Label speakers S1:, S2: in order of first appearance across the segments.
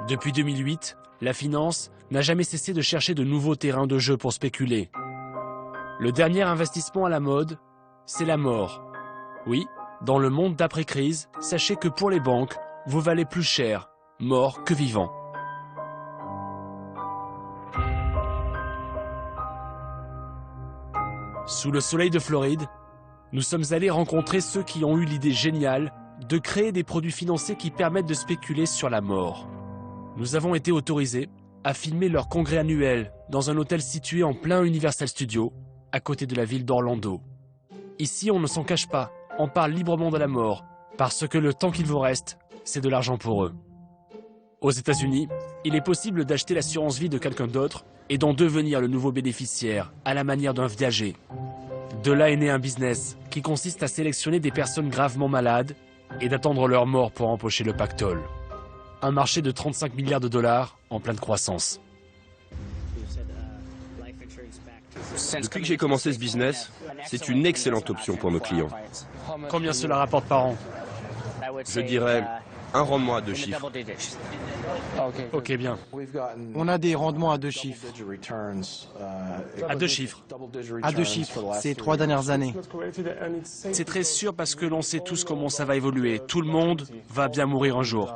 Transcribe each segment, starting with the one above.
S1: Depuis 2008, la finance n'a jamais cessé de chercher de nouveaux terrains de jeu pour spéculer. Le dernier investissement à la mode, c'est la mort. Oui, dans le monde d'après-crise, sachez que pour les banques, vous valez plus cher, mort que vivant. Sous le soleil de Floride, nous sommes allés rencontrer ceux qui ont eu l'idée géniale de créer des produits financiers qui permettent de spéculer sur la mort. Nous avons été autorisés à filmer leur congrès annuel dans un hôtel situé en plein Universal Studios, à côté de la ville d'Orlando. Ici, on ne s'en cache pas, on parle librement de la mort, parce que le temps qu'il vous reste, c'est de l'argent pour eux. Aux États-Unis, il est possible d'acheter l'assurance vie de quelqu'un d'autre et d'en devenir le nouveau bénéficiaire, à la manière d'un viager. De là est né un business qui consiste à sélectionner des personnes gravement malades et d'attendre leur mort pour empocher le pactole. Un marché de 35 milliards de dollars en pleine croissance.
S2: Depuis que j'ai commencé ce business, c'est une excellente option pour nos clients.
S1: Combien cela rapporte par an?
S2: Je dirais un rendement à 2 chiffres.
S1: Ok, bien.
S3: On a des rendements à 2 chiffres.
S1: À 2 chiffres.
S3: À 2 chiffres, ces 3 dernières années.
S1: C'est très sûr parce que l'on sait tous comment ça va évoluer. Tout le monde va bien mourir un jour.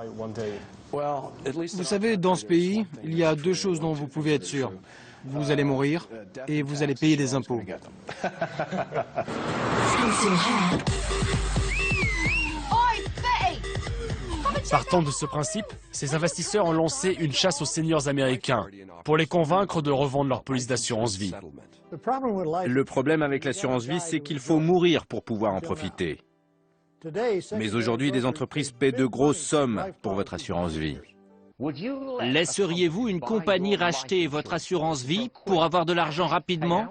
S3: Vous savez, dans ce pays, il y a 2 choses dont vous pouvez être sûr. Vous allez mourir et vous allez payer des impôts.
S1: Partant de ce principe, ces investisseurs ont lancé une chasse aux seniors américains pour les convaincre de revendre leur police d'assurance vie.
S4: Le problème avec l'assurance vie, c'est qu'il faut mourir pour pouvoir en profiter. Mais aujourd'hui, des entreprises paient de grosses sommes pour votre assurance vie.
S5: Laisseriez-vous une compagnie racheter votre assurance vie pour avoir de l'argent rapidement?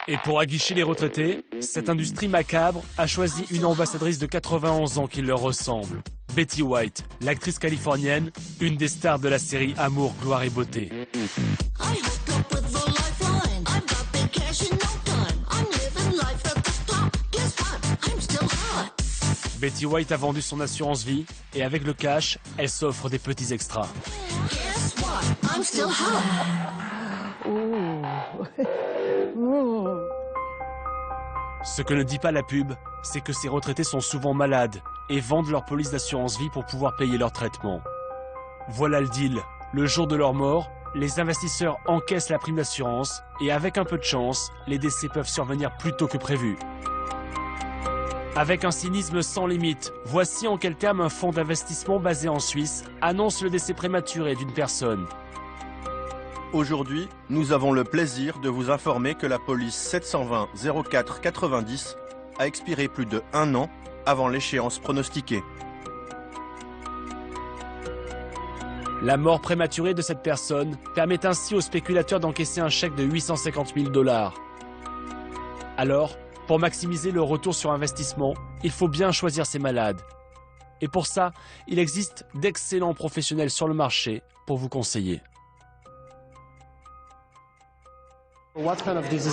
S1: Et pour aguicher les retraités, cette industrie macabre a choisi une ambassadrice de 91 ans qui leur ressemble. Betty White, l'actrice californienne, une des stars de la série Amour, gloire et beauté. Betty White a vendu son assurance vie et avec le cash, elle s'offre des petits extras. Ce que ne dit pas la pub, c'est que ces retraités sont souvent malades et vendent leur police d'assurance vie pour pouvoir payer leur traitement. Voilà le deal. Le jour de leur mort, les investisseurs encaissent la prime d'assurance et avec un peu de chance, les décès peuvent survenir plus tôt que prévu. Avec un cynisme sans limite, voici en quels termes un fonds d'investissement basé en Suisse annonce le décès prématuré d'une personne.
S6: Aujourd'hui, nous avons le plaisir de vous informer que la police 720 04 90 a expiré plus de 1 an avant l'échéance pronostiquée.
S1: La mort prématurée de cette personne permet ainsi aux spéculateurs d'encaisser un chèque de 850 000 $. Alors, pour maximiser le retour sur investissement, il faut bien choisir ses malades. Et pour ça, il existe d'excellents professionnels sur le marché pour vous conseiller.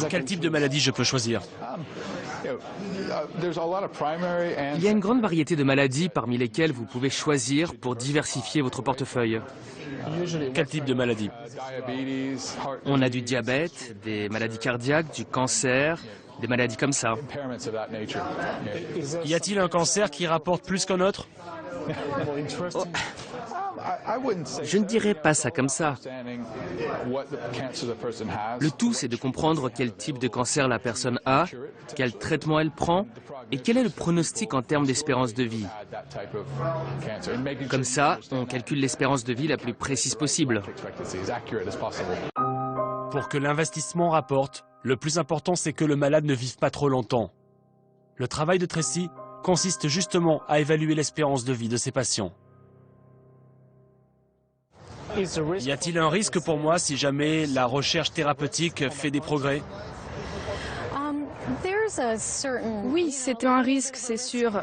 S1: Quel type de maladie je peux choisir?
S7: Il y a une grande variété de maladies parmi lesquelles vous pouvez choisir pour diversifier votre portefeuille.
S1: Quel type de maladie?
S7: On a du diabète, des maladies cardiaques, du cancer, des maladies comme ça.
S1: Y a-t-il un cancer qui rapporte plus qu'un autre?
S7: Je ne dirais pas ça comme ça. Le tout, c'est de comprendre quel type de cancer la personne a, quel traitement elle prend et quel est le pronostic en termes d'espérance de vie. Comme ça, on calcule l'espérance de vie la plus précise possible.
S1: Pour que l'investissement rapporte, le plus important c'est que le malade ne vive pas trop longtemps. Le travail de Tracy consiste justement à évaluer l'espérance de vie de ses patients. Y a-t-il un risque pour moi si jamais la recherche thérapeutique fait des progrès?
S8: Oui, c'est un risque, c'est sûr.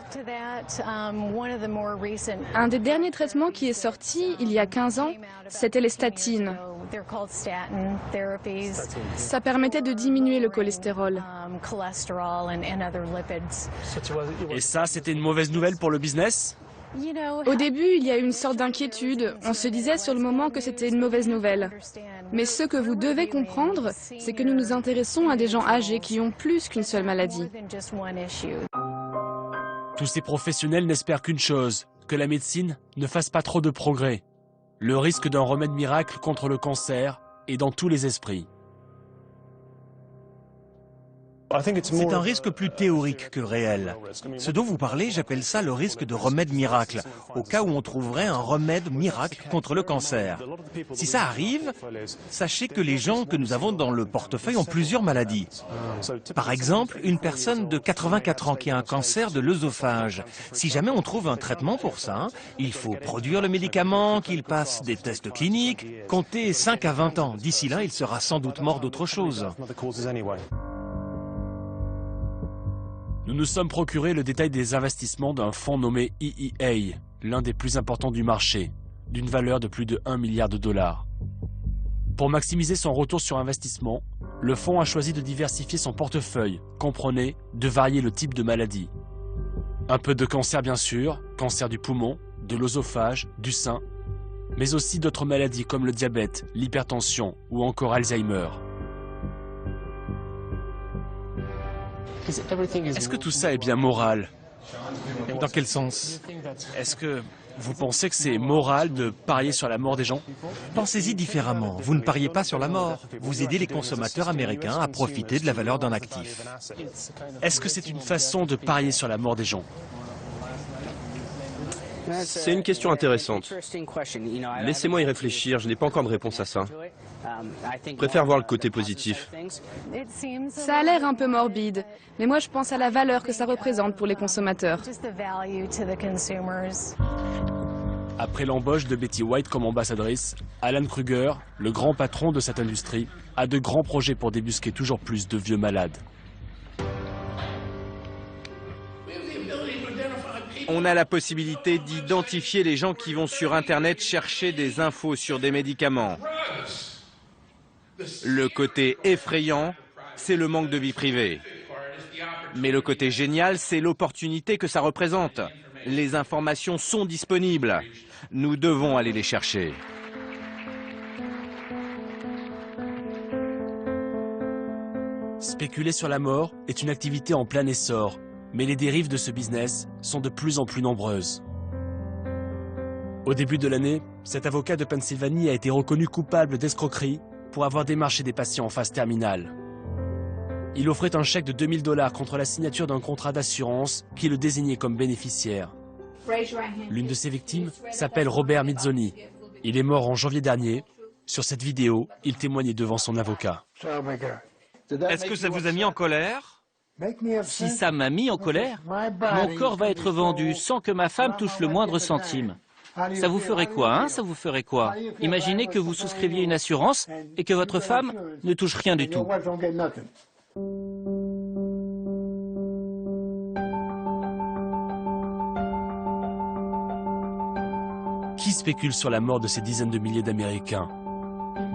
S8: Un des derniers traitements qui est sorti il y a 15 ans, c'était les statines. Ça permettait de diminuer le cholestérol.
S1: Et ça, c'était une mauvaise nouvelle pour le business?
S8: Au début, il y a eu une sorte d'inquiétude. On se disait sur le moment que c'était une mauvaise nouvelle. Mais ce que vous devez comprendre, c'est que nous nous intéressons à des gens âgés qui ont plus qu'une seule maladie.
S1: Tous ces professionnels n'espèrent qu'une chose, que la médecine ne fasse pas trop de progrès. Le risque d'un remède miracle contre le cancer est dans tous les esprits.
S9: C'est un risque plus théorique que réel. Ce dont vous parlez, j'appelle ça le risque de remède miracle, au cas où on trouverait un remède miracle contre le cancer. Si ça arrive, sachez que les gens que nous avons dans le portefeuille ont plusieurs maladies. Par exemple, une personne de 84 ans qui a un cancer de l'œsophage. Si jamais on trouve un traitement pour ça, il faut produire le médicament, qu'il passe des tests cliniques, comptez 5 à 20 ans. D'ici là, il sera sans doute mort d'autre chose.
S1: Nous nous sommes procuré le détail des investissements d'un fonds nommé EEA, l'un des plus importants du marché, d'une valeur de plus de 1 milliard de dollars. Pour maximiser son retour sur investissement, le fonds a choisi de diversifier son portefeuille, comprenez de varier le type de maladie. Un peu de cancer bien sûr, cancer du poumon, de l'œsophage, du sein, mais aussi d'autres maladies comme le diabète, l'hypertension ou encore Alzheimer. Est-ce que tout ça est bien moral?
S3: Dans quel sens?
S1: Est-ce que vous pensez que c'est moral de parier sur la mort des gens?
S9: Pensez-y différemment. Vous ne pariez pas sur la mort. Vous aidez les consommateurs américains à profiter de la valeur d'un actif.
S1: Est-ce que c'est une façon de parier sur la mort des gens?
S2: C'est une question intéressante. Laissez-moi y réfléchir, je n'ai pas encore de réponse à ça. Je préfère voir le côté positif.
S8: Ça a l'air un peu morbide, mais moi je pense à la valeur que ça représente pour les consommateurs.
S1: Après l'embauche de Betty White comme ambassadrice, Alan Kruger, le grand patron de cette industrie, a de grands projets pour débusquer toujours plus de vieux malades.
S4: On a la possibilité d'identifier les gens qui vont sur Internet chercher des infos sur des médicaments. Le côté effrayant, c'est le manque de vie privée. Mais le côté génial, c'est l'opportunité que ça représente. Les informations sont disponibles. Nous devons aller les chercher.
S1: Spéculer sur la mort est une activité en plein essor, mais les dérives de ce business sont de plus en plus nombreuses. Au début de l'année, cet avocat de Pennsylvanie a été reconnu coupable d'escroquerie pour avoir démarché des patients en phase terminale. Il offrait un chèque de 2000 $ contre la signature d'un contrat d'assurance qui le désignait comme bénéficiaire. L'une de ses victimes s'appelle Robert Mizzoni. Il est mort en janvier dernier. Sur cette vidéo, il témoignait devant son avocat.
S9: Est-ce que ça vous a mis en colère?
S5: Si ça m'a mis en colère, mon corps va être vendu sans que ma femme touche le moindre centime. Ça vous ferait quoi, hein? Ça vous ferait quoi? Imaginez que vous souscriviez une assurance et que votre femme ne touche rien du tout.
S1: Qui spécule sur la mort de ces dizaines de milliers d'Américains?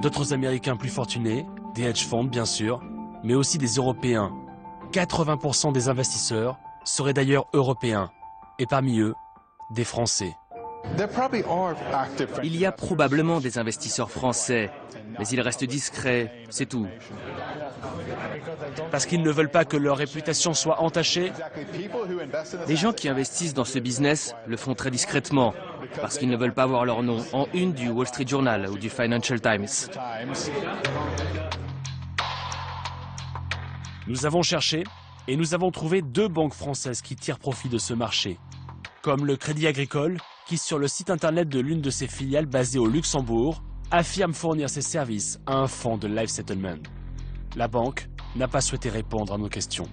S1: D'autres Américains plus fortunés, des hedge funds bien sûr, mais aussi des Européens. 80% des investisseurs seraient d'ailleurs européens, et parmi eux, des Français.
S7: Il y a probablement des investisseurs français, mais ils restent discrets, c'est tout.
S1: Parce qu'ils ne veulent pas que leur réputation soit entachée?
S7: Les gens qui investissent dans ce business le font très discrètement, parce qu'ils ne veulent pas voir leur nom en une du Wall Street Journal ou du Financial Times.
S1: Nous avons cherché et nous avons trouvé 2 banques françaises qui tirent profit de ce marché, comme le Crédit Agricole, qui sur le site internet de l'une de ses filiales basée au Luxembourg, affirme fournir ses services à un fonds de life settlement. La banque n'a pas souhaité répondre à nos questions.